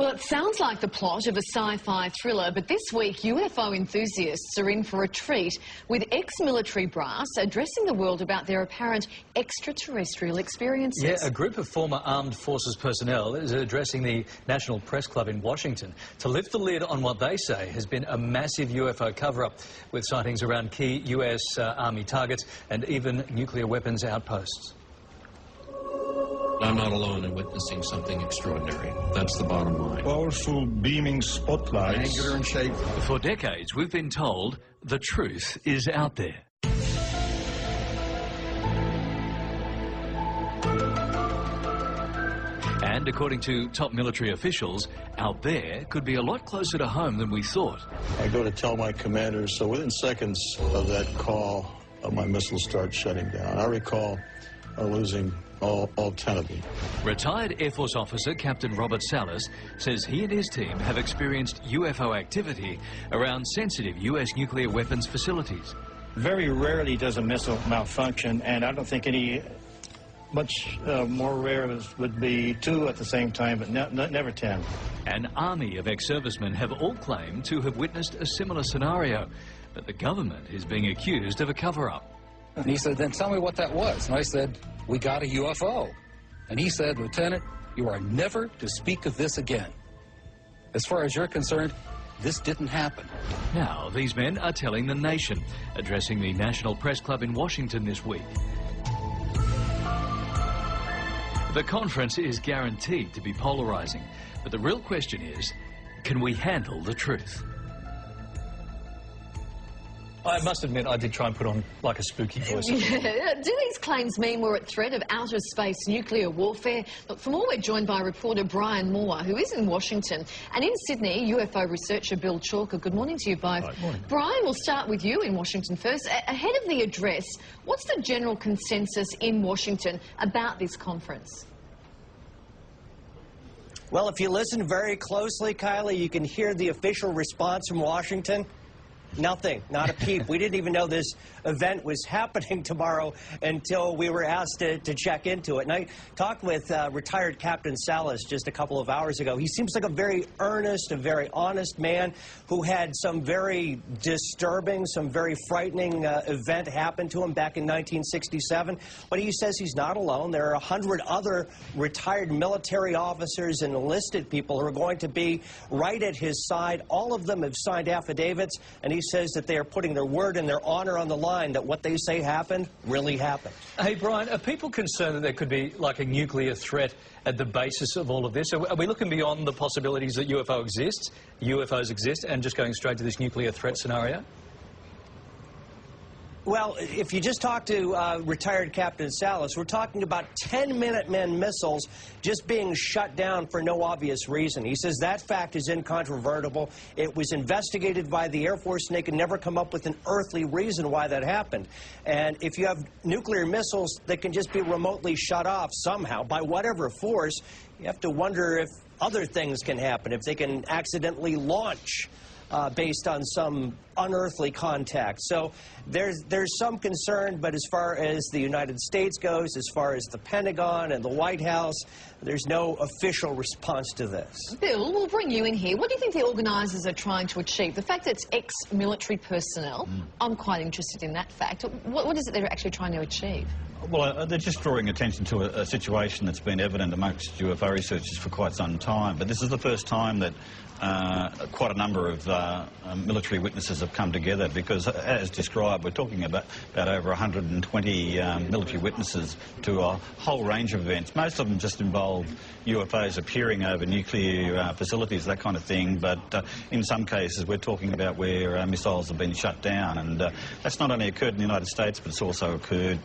Well, it sounds like the plot of a sci-fi thriller, but this week UFO enthusiasts are in for a treat with ex-military brass addressing the world about their apparent extraterrestrial experiences. Yeah, a group of former armed forces personnel is addressing the National Press Club in Washington to lift the lid on what they say has been a massive UFO cover-up, with sightings around key US Army targets and even nuclear weapons outposts. I'm not alone in witnessing something extraordinary. That's the bottom line. Powerful beaming spotlights. Angular and shape. For decades, we've been told the truth is out there. And according to top military officials, out there could be a lot closer to home than we thought. I go to tell my commanders, so within seconds of that call, my missiles start shutting down. I recall losing all 10 of them. Retired Air Force officer Captain Robert Salas says he and his team have experienced UFO activity around sensitive US nuclear weapons facilities. Very rarely does a missile malfunction, and I don't think any much more rare would be 2 at the same time, but never 10. An army of ex-servicemen have all claimed to have witnessed a similar scenario, but the government is being accused of a cover-up. And he said, then tell me what that was. And I said, we got a UFO. And he said, Lieutenant, you are never to speak of this again. As far as you're concerned, this didn't happen. Now, these men are telling the nation, addressing the National Press Club in Washington this week. The conference is guaranteed to be polarising, but the real question is, can we handle the truth? I must admit, I did try and put on like a spooky voice. Yeah. Do these claims mean we're at threat of outer space nuclear warfare? Look, for more, we're joined by reporter Brian Moore, who is in Washington, and in Sydney, UFO researcher Bill Chalker. Good morning to you both. Good morning. Brian, we'll start with you in Washington first. Ahead of the address, what's the general consensus in Washington about this conference? Well, if you listen very closely, Kylie, you can hear the official response from Washington. Nothing, not a peep. We didn't even know this event was happening tomorrow until we were asked to check into it. And I talked with retired Captain Salas just a couple of hours ago. He seems like a very earnest, a very honest man who had some very disturbing, some very frightening event happen to him back in 1967. But he says he's not alone. There are 100 other retired military officers and enlisted people who are going to be right at his side. All of them have signed affidavits, and he says that they are putting their word and their honor on the line, that what they say happened really happened. Hey, Brian, are people concerned that there could be like a nuclear threat at the basis of all of this? Are we looking beyond the possibilities that UFOs exist, and just going straight to this nuclear threat scenario? Well, if you just talk to retired Captain Salas, we're talking about 10 Minutemen missiles just being shut down for no obvious reason. He says that fact is incontrovertible. It was investigated by the Air Force, and they could never come up with an earthly reason why that happened. And if you have nuclear missiles that can just be remotely shut off somehow by whatever force, you have to wonder if other things can happen, if they can accidentally launch based on some unearthly contact. So there's some concern, but as far as the United States goes, as far as the Pentagon and the White House, there's no official response to this. Bill, we'll bring you in here. What do you think the organisers are trying to achieve? The fact that it's ex-military personnel, I'm quite interested in that fact. What is it they're actually trying to achieve? Well, they're just drawing attention to a situation that's been evident amongst UFO researchers for quite some time. But this is the first time that quite a number of military witnesses have come together, because, as described, we're talking about over 120 military witnesses to a whole range of events. Most of them just involve UFOs appearing over nuclear facilities, that kind of thing. But in some cases, we're talking about where missiles have been shut down. And that's not only occurred in the United States, but it's also occurred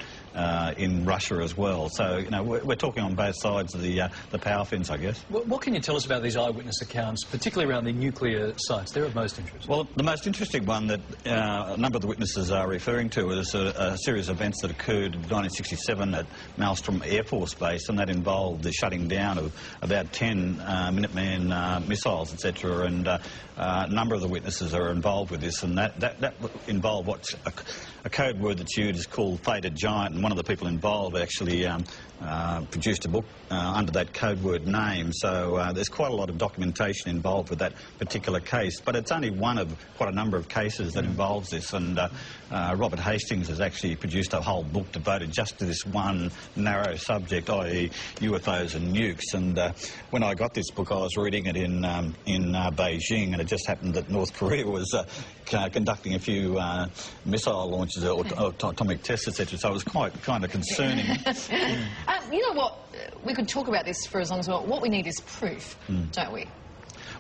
in Russia as well. So, you know, we're talking on both sides of the power fence, I guess. What can you tell us about these eyewitness accounts, particularly around the nuclear sites? They're of most interest. Well, the most interesting one that a number of the witnesses are referring to is a series of events that occurred in 1967 at Malmstrom Air Force Base, and that involved the shutting down of about 10 Minuteman missiles, etc. And a number of the witnesses are involved with this, and that involved what's a code word that's used is called Fated Giant. And one of the people involved actually produced a book under that code word name. So there's quite a lot of documentation involved with that particular case. But it's only one of quite a number of cases that involves this. And Robert Hastings has actually produced a whole book devoted just to this one narrow subject, i.e. UFOs and nukes. And when I got this book, I was reading it in Beijing, and it just happened that North Korea was conducting a few missile launches or atomic tests, etc. So it was quite kind of concerning. You know what? We could talk about this for as long as well. What we need is proof, don't we?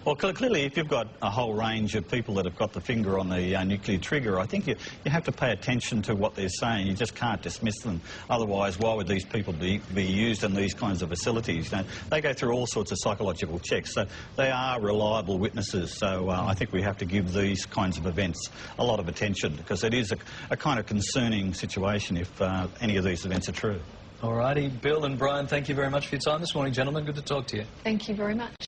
Well, clearly, if you've got a whole range of people that have got the finger on the nuclear trigger, I think you have to pay attention to what they're saying. You just can't dismiss them. Otherwise, why would these people be used in these kinds of facilities? You know, they go through all sorts of psychological checks. So they are reliable witnesses. So I think we have to give these kinds of events a lot of attention, because it is a kind of concerning situation if any of these events are true. All righty. Bill and Brian, thank you very much for your time this morning, gentlemen. Good to talk to you. Thank you very much.